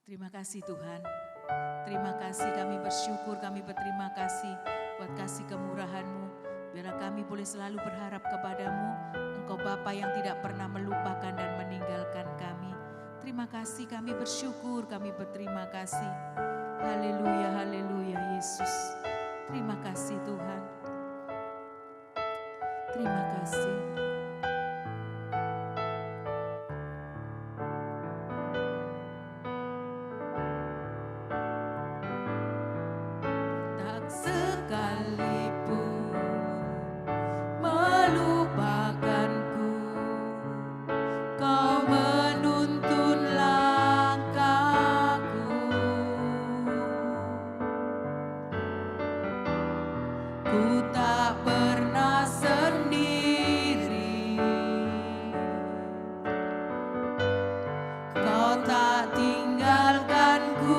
Terima kasih Tuhan. Terima kasih, kami bersyukur, kami berterima kasih buat kasih kemurahan-Mu. Biarlah kami boleh selalu berharap kepadamu, Engkau Bapa yang tidak pernah melupakan dan meninggalkan kami. Terima kasih, kami bersyukur, kami berterima kasih. Haleluya, haleluya Yesus. Terima kasih Tuhan. Terima kasih. Sekalipun melupakanku, Kau menuntun langkahku. Ku tak pernah sendiri, Kau tak tinggalkanku.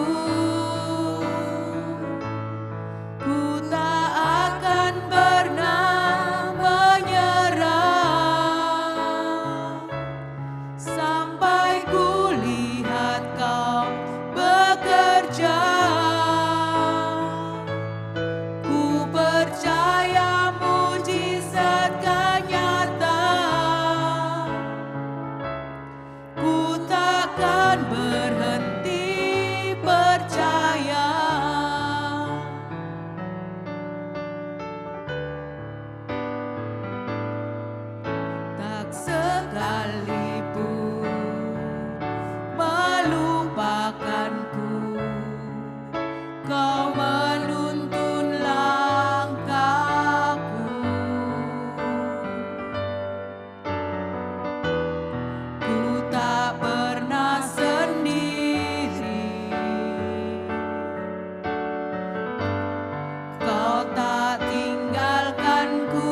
Sekalipun melupakanku, Kau menuntun langkahku. Ku tak pernah sendiri, Kau tak tinggalkanku.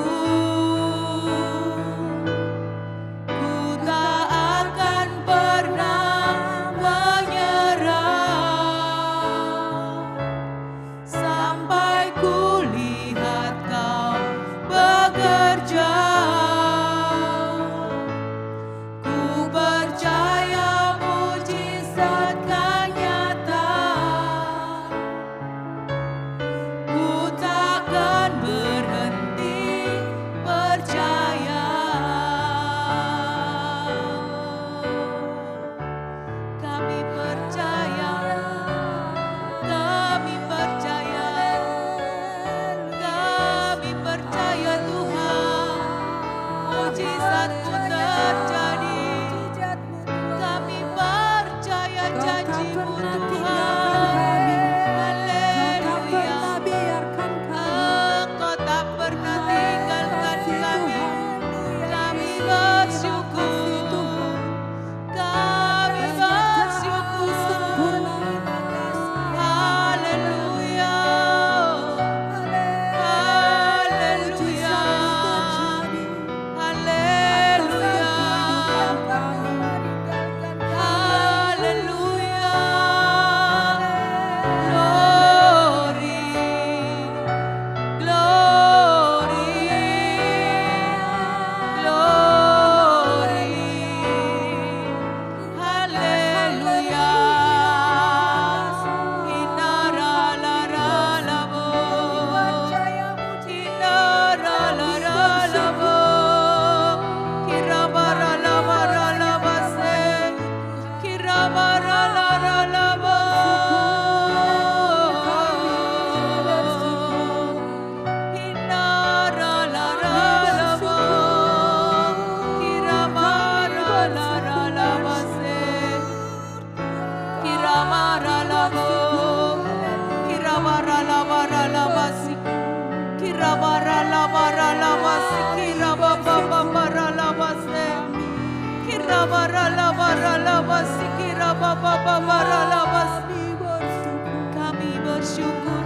Kami bersyukur,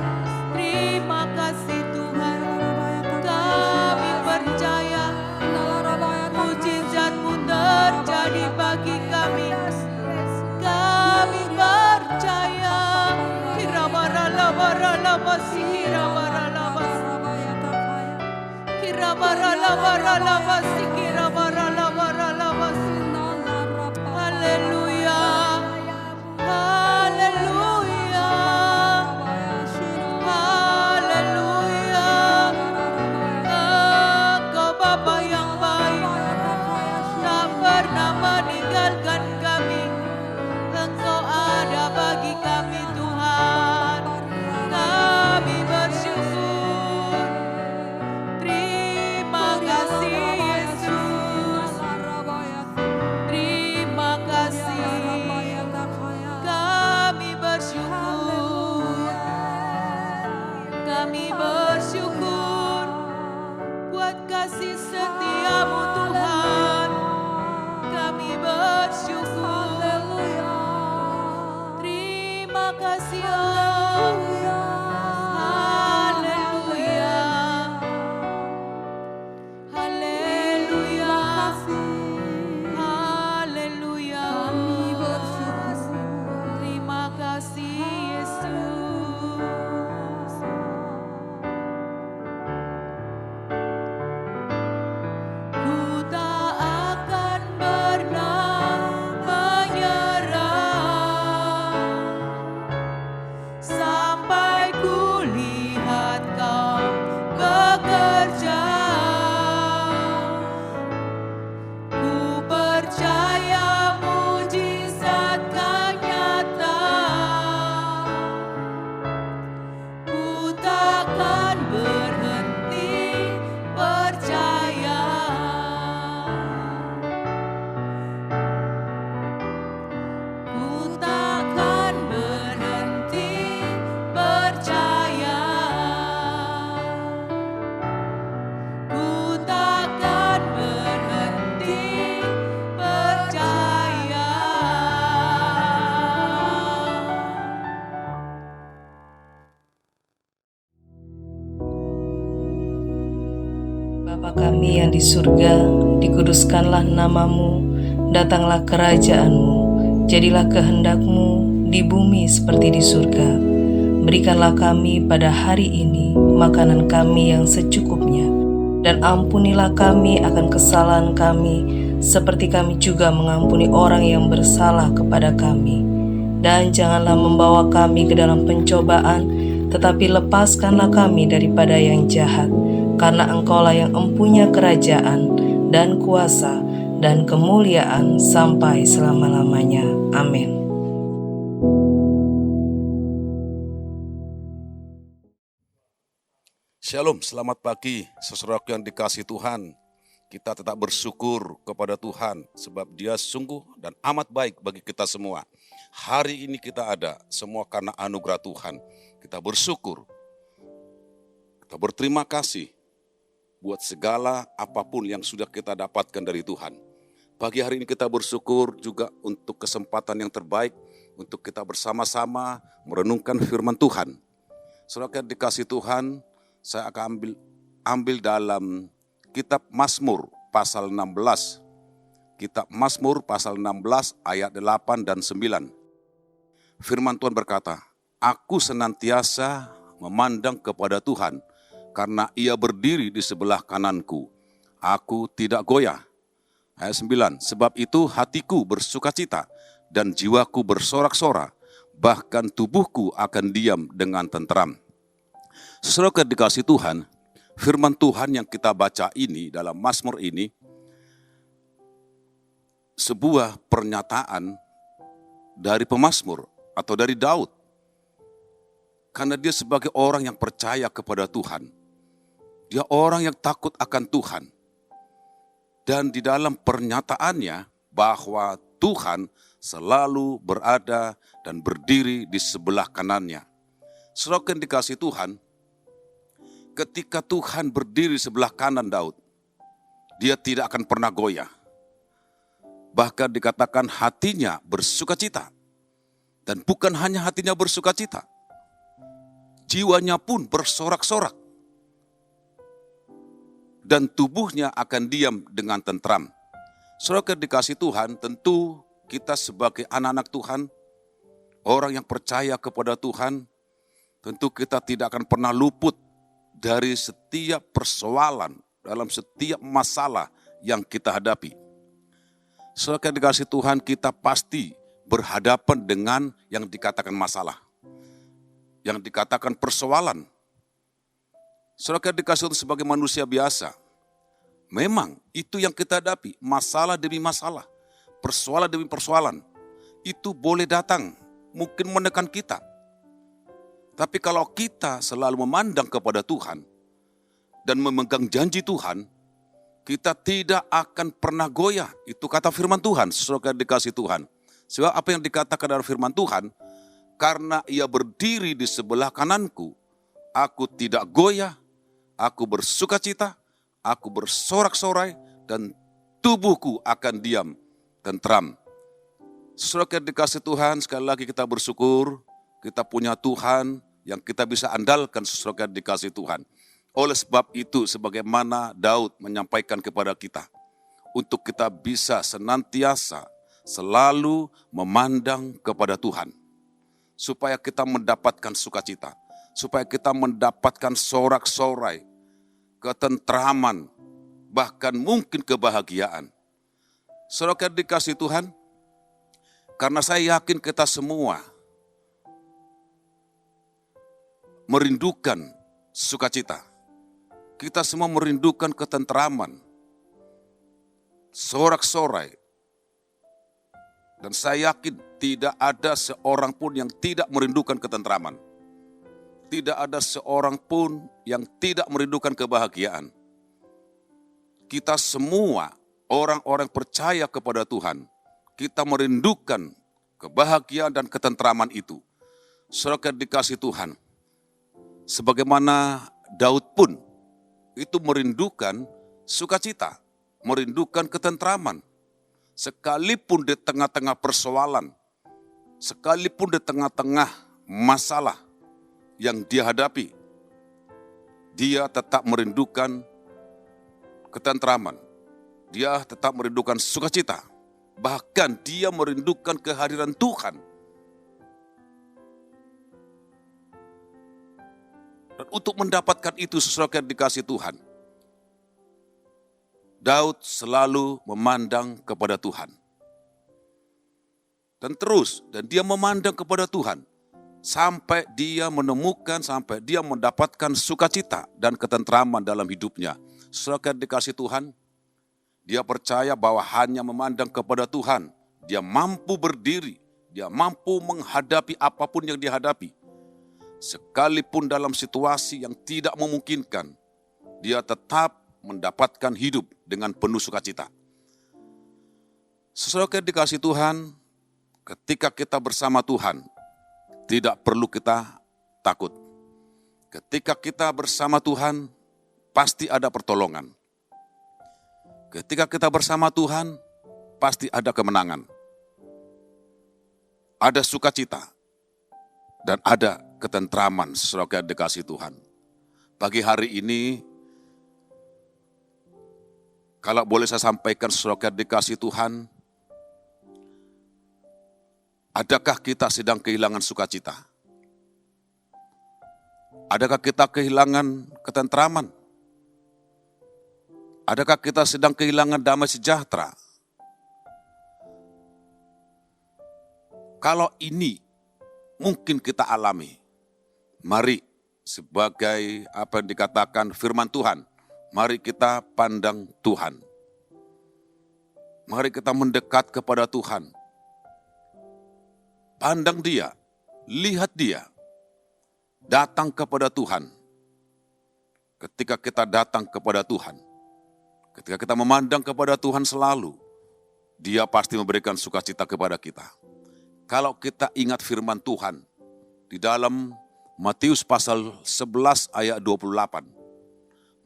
terima kasih Tuhan. Kami percaya mujizat-Mu terjadi bagi kami. Kami percaya. Haleluya. di surga, dikuduskanlah namamu, datanglah kerajaanmu, jadilah kehendak-Mu di bumi seperti di surga. Berikanlah kami pada hari ini makanan kami yang secukupnya, dan ampunilah kami akan kesalahan kami, seperti kami juga mengampuni orang yang bersalah kepada kami. Dan janganlah membawa kami ke dalam pencobaan, tetapi lepaskanlah kami daripada yang jahat, karena Engkaulah yang empunya kerajaan dan kuasa dan kemuliaan sampai selama-lamanya. Amin. Shalom, selamat pagi saudaraku yang dikasihi Tuhan. Kita tetap bersyukur kepada Tuhan sebab Dia sungguh dan amat baik bagi kita semua. Hari ini kita ada semua karena anugerah Tuhan. Kita bersyukur, kita berterima kasih buat segala apapun yang sudah kita dapatkan dari Tuhan. Pagi hari ini kita bersyukur juga untuk kesempatan yang terbaik untuk kita bersama-sama merenungkan firman Tuhan. Saudara yang dikasihi Tuhan, saya akan ambil dalam kitab Mazmur pasal 16. Kitab Mazmur pasal 16 ayat 8 dan 9. Firman Tuhan berkata, "Aku senantiasa memandang kepada Tuhan, karena Ia berdiri di sebelah kananku. Aku tidak goyah." Ayat 9, "Sebab itu hatiku bersukacita dan jiwaku bersorak-sorak, bahkan tubuhku akan diam dengan tenteram." Saudara dikasih Tuhan, firman Tuhan yang kita baca ini dalam Mazmur ini sebuah pernyataan dari pemazmur atau dari Daud. Karena dia sebagai orang yang percaya kepada Tuhan. Dia orang yang takut akan Tuhan. Dan di dalam pernyataannya bahwa Tuhan selalu berada dan berdiri di sebelah kanannya. Saudara yang dikasih Tuhan, ketika Tuhan berdiri sebelah kanan Daud, dia tidak akan pernah goyah. Bahkan dikatakan hatinya bersukacita. Dan bukan hanya hatinya bersukacita, jiwanya pun bersorak-sorak. Dan tubuhnya akan diam dengan tentram. Saudara dikasih Tuhan, tentu kita sebagai anak-anak Tuhan, orang yang percaya kepada Tuhan, tentu kita tidak akan pernah luput dari setiap persoalan, dalam setiap masalah yang kita hadapi. Saudara dikasih Tuhan, kita pasti berhadapan dengan yang dikatakan masalah, yang dikatakan persoalan. Saudara dikasih Tuhan sebagai manusia biasa, memang itu yang kita hadapi, masalah demi masalah, persoalan demi persoalan. Itu boleh datang, mungkin menekan kita. Tapi kalau kita selalu memandang kepada Tuhan dan memegang janji Tuhan, kita tidak akan pernah goyah. Itu kata firman Tuhan, saudara dikasih Tuhan. Sebab apa yang dikatakan dalam firman Tuhan, karena Ia berdiri di sebelah kananku, aku tidak goyah, aku bersukacita, aku bersorak-sorai, dan tubuhku akan diam tentram. Saudara dikasih Tuhan, sekali lagi kita bersyukur, kita punya Tuhan yang kita bisa andalkan, saudara dikasih Tuhan. Oleh sebab itu, sebagaimana Daud menyampaikan kepada kita, untuk kita bisa senantiasa selalu memandang kepada Tuhan, supaya kita mendapatkan sukacita, supaya kita mendapatkan sorak-sorai, ketentraman, bahkan mungkin kebahagiaan. Saudara dikasih Tuhan, karena saya yakin kita semua merindukan sukacita. Kita semua merindukan ketentraman, sorak-sorai. Dan saya yakin tidak ada seorang pun yang tidak merindukan ketentraman. Tidak ada seorang pun yang tidak merindukan kebahagiaan. Kita semua orang-orang percaya kepada Tuhan, kita merindukan kebahagiaan dan ketentraman itu. Saudara dikasih Tuhan, sebagaimana Daud pun itu merindukan sukacita, merindukan ketentraman. Sekalipun di tengah-tengah persoalan, sekalipun di tengah-tengah masalah yang dia hadapi, dia tetap merindukan ketentraman. Dia tetap merindukan sukacita. Bahkan dia merindukan kehadiran Tuhan. Dan untuk mendapatkan itu sesuai yang dikasih Tuhan, Daud selalu memandang kepada Tuhan. Dan dia memandang kepada Tuhan. Sampai dia menemukan, sampai dia mendapatkan sukacita dan ketentraman dalam hidupnya. Sesuai yang dikasih Tuhan, dia percaya bahwa hanya memandang kepada Tuhan, dia mampu berdiri, dia mampu menghadapi apapun yang dihadapi. Sekalipun dalam situasi yang tidak memungkinkan, dia tetap mendapatkan hidup dengan penuh sukacita. Sesuai yang dikasih Tuhan, ketika kita bersama Tuhan, tidak perlu kita takut. Ketika kita bersama Tuhan, pasti ada pertolongan. Ketika kita bersama Tuhan, pasti ada kemenangan. Ada sukacita. Dan ada ketentraman sesuai dikasih Tuhan. Pagi hari ini, kalau boleh saya sampaikan sesuai dikasih Tuhan, adakah kita sedang kehilangan sukacita? Adakah kita kehilangan ketentraman? Adakah kita sedang kehilangan damai sejahtera? Kalau ini mungkin kita alami, mari sebagai apa yang dikatakan firman Tuhan, mari kita pandang Tuhan. Mari kita mendekat kepada Tuhan. Pandang Dia, lihat Dia, datang kepada Tuhan. Ketika kita datang kepada Tuhan, ketika kita memandang kepada Tuhan selalu, Dia pasti memberikan sukacita kepada kita. Kalau kita ingat firman Tuhan, di dalam Matius pasal 11 ayat 28.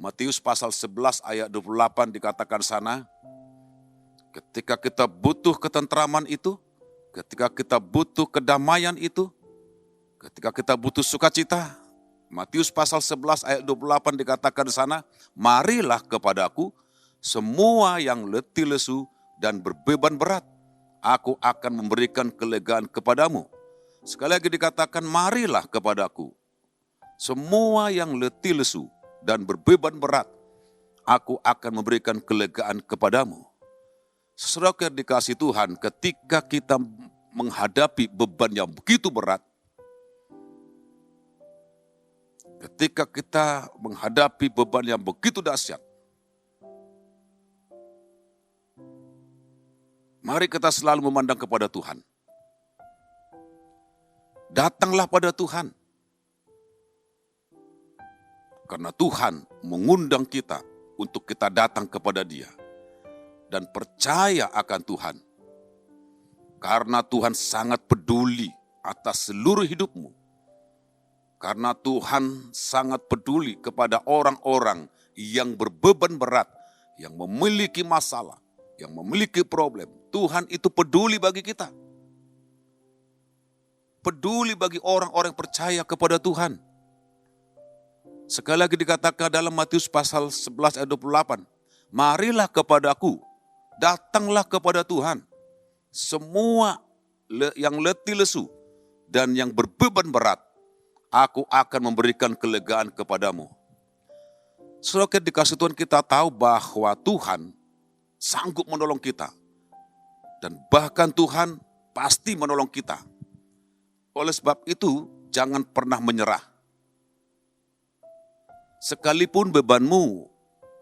Matius pasal 11 ayat 28 dikatakan sana, ketika kita butuh ketentraman itu, ketika kita butuh kedamaian itu, ketika kita butuh sukacita, Matius pasal 11 ayat 28 dikatakan di sana, marilah kepadaku semua yang letih lesu dan berbeban berat, aku akan memberikan kelegaan kepadamu. Sekali lagi dikatakan, marilah kepadaku semua yang letih lesu dan berbeban berat, aku akan memberikan kelegaan kepadamu. Saudara yang dikasih Tuhan, ketika kita menghadapi beban yang begitu berat, ketika kita menghadapi beban yang begitu dahsyat, mari kita selalu memandang kepada Tuhan. Datanglah pada Tuhan. Karena Tuhan mengundang kita untuk kita datang kepada Dia. Dan percaya akan Tuhan. Karena Tuhan sangat peduli atas seluruh hidupmu. Karena Tuhan sangat peduli kepada orang-orang yang berbeban berat, yang memiliki masalah, yang memiliki problem. Tuhan itu peduli bagi kita. Peduli bagi orang-orang yang percaya kepada Tuhan. Sekali lagi dikatakan dalam Matius pasal 11 ayat 28. Marilah kepadaku, datanglah kepada Tuhan. Semua yang letih lesu dan yang berbeban berat, aku akan memberikan kelegaan kepadamu. Saudara dikasih Tuhan, kita tahu bahwa Tuhan sanggup menolong kita. Dan bahkan Tuhan pasti menolong kita. Oleh sebab itu, jangan pernah menyerah. Sekalipun bebanmu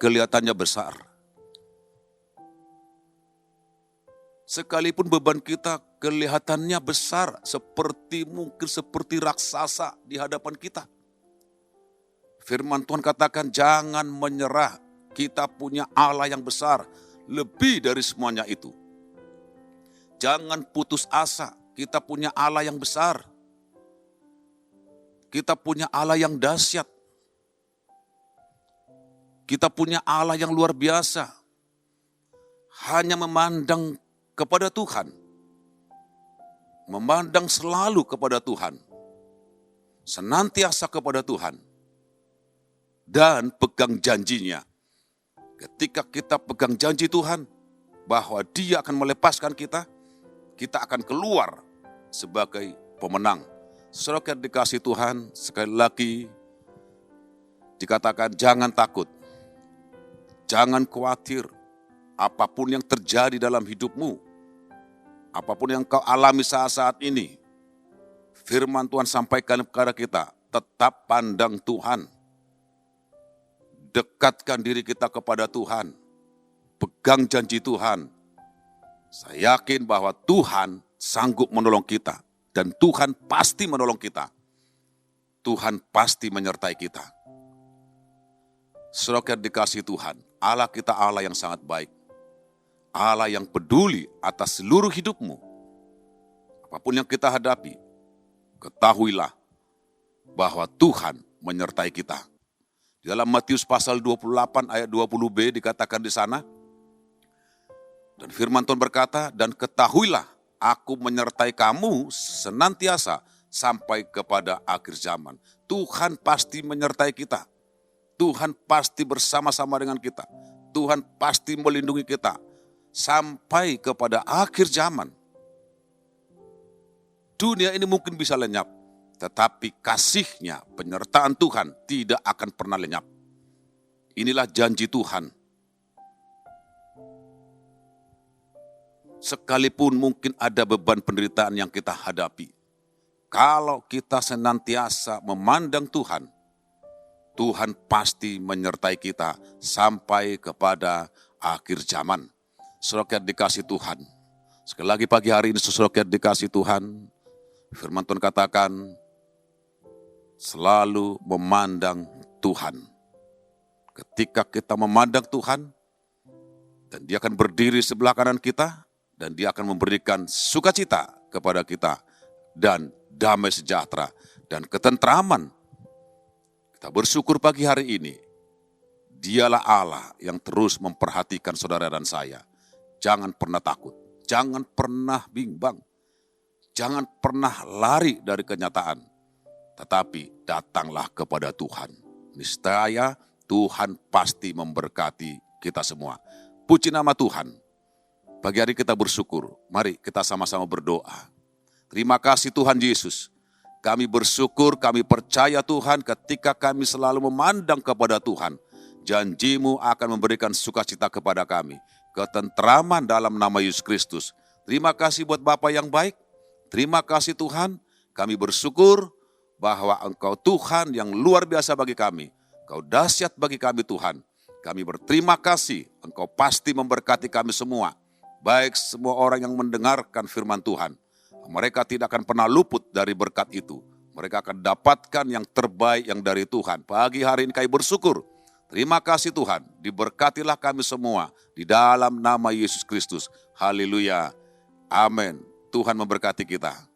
kelihatannya besar. Sekalipun beban kita kelihatannya besar, mungkin seperti raksasa di hadapan kita. Firman Tuhan katakan, jangan menyerah. Kita punya Allah yang besar, lebih dari semuanya itu. Jangan putus asa, kita punya Allah yang besar. Kita punya Allah yang dahsyat. Kita punya Allah yang luar biasa. Hanya memandang kepada Tuhan. Memandang selalu kepada Tuhan. Senantiasa kepada Tuhan. Dan pegang janjinya. Ketika kita pegang janji Tuhan bahwa Dia akan melepaskan kita, kita akan keluar sebagai pemenang. Saudara dikasih Tuhan, sekali lagi dikatakan jangan takut, jangan khawatir, apapun yang terjadi dalam hidupmu, apapun yang kau alami saat-saat ini, firman Tuhan sampaikan kepada kita, tetap pandang Tuhan. Dekatkan diri kita kepada Tuhan. Pegang janji Tuhan. Saya yakin bahwa Tuhan sanggup menolong kita. Dan Tuhan pasti menolong kita. Tuhan pasti menyertai kita. Saudara dikasih Tuhan, Allah kita Allah yang sangat baik. Allah yang peduli atas seluruh hidupmu. Apapun yang kita hadapi, ketahuilah bahwa Tuhan menyertai kita. Di dalam Matius pasal 28 ayat 20b dikatakan di sana, dan firman Tuhan berkata, dan ketahuilah aku menyertai kamu senantiasa sampai kepada akhir zaman. Tuhan pasti menyertai kita. Tuhan pasti bersama-sama dengan kita. Tuhan pasti melindungi kita sampai kepada akhir zaman. Dunia ini mungkin bisa lenyap, tetapi kasih-Nya, penyertaan Tuhan tidak akan pernah lenyap. Inilah janji Tuhan. Sekalipun mungkin ada beban penderitaan yang kita hadapi, kalau kita senantiasa memandang Tuhan, Tuhan pasti menyertai kita sampai kepada akhir zaman. Saudara dikasih Tuhan. Sekali lagi pagi hari ini saudara dikasih Tuhan, firman Tuhan katakan, selalu memandang Tuhan. Ketika kita memandang Tuhan, dan Dia akan berdiri sebelah kanan kita, dan Dia akan memberikan sukacita kepada kita, dan damai sejahtera, dan ketentraman. Kita bersyukur pagi hari ini, Dialah Allah yang terus memperhatikan saudara dan saya. Jangan pernah takut, jangan pernah bimbang, jangan pernah lari dari kenyataan. Tetapi datanglah kepada Tuhan. Niscaya Tuhan pasti memberkati kita semua. Puji nama Tuhan. Pagi hari kita bersyukur. Mari kita sama-sama berdoa. Terima kasih Tuhan Yesus. Kami bersyukur, kami percaya Tuhan ketika kami selalu memandang kepada Tuhan. Janji-Mu akan memberikan sukacita kepada kami. Ketentraman dalam nama Yesus Kristus. Terima kasih buat Bapa yang baik. Terima kasih Tuhan. Kami bersyukur bahwa Engkau Tuhan yang luar biasa bagi kami. Engkau dahsyat bagi kami Tuhan. Kami berterima kasih. Engkau pasti memberkati kami semua. Baik semua orang yang mendengarkan firman Tuhan. Mereka tidak akan pernah luput dari berkat itu. Mereka akan dapatkan yang terbaik yang dari Tuhan. Pagi hari ini kami bersyukur. Terima kasih Tuhan. Diberkatilah kami semua. Di dalam nama Yesus Kristus. Haleluya. Amin. Tuhan memberkati kita.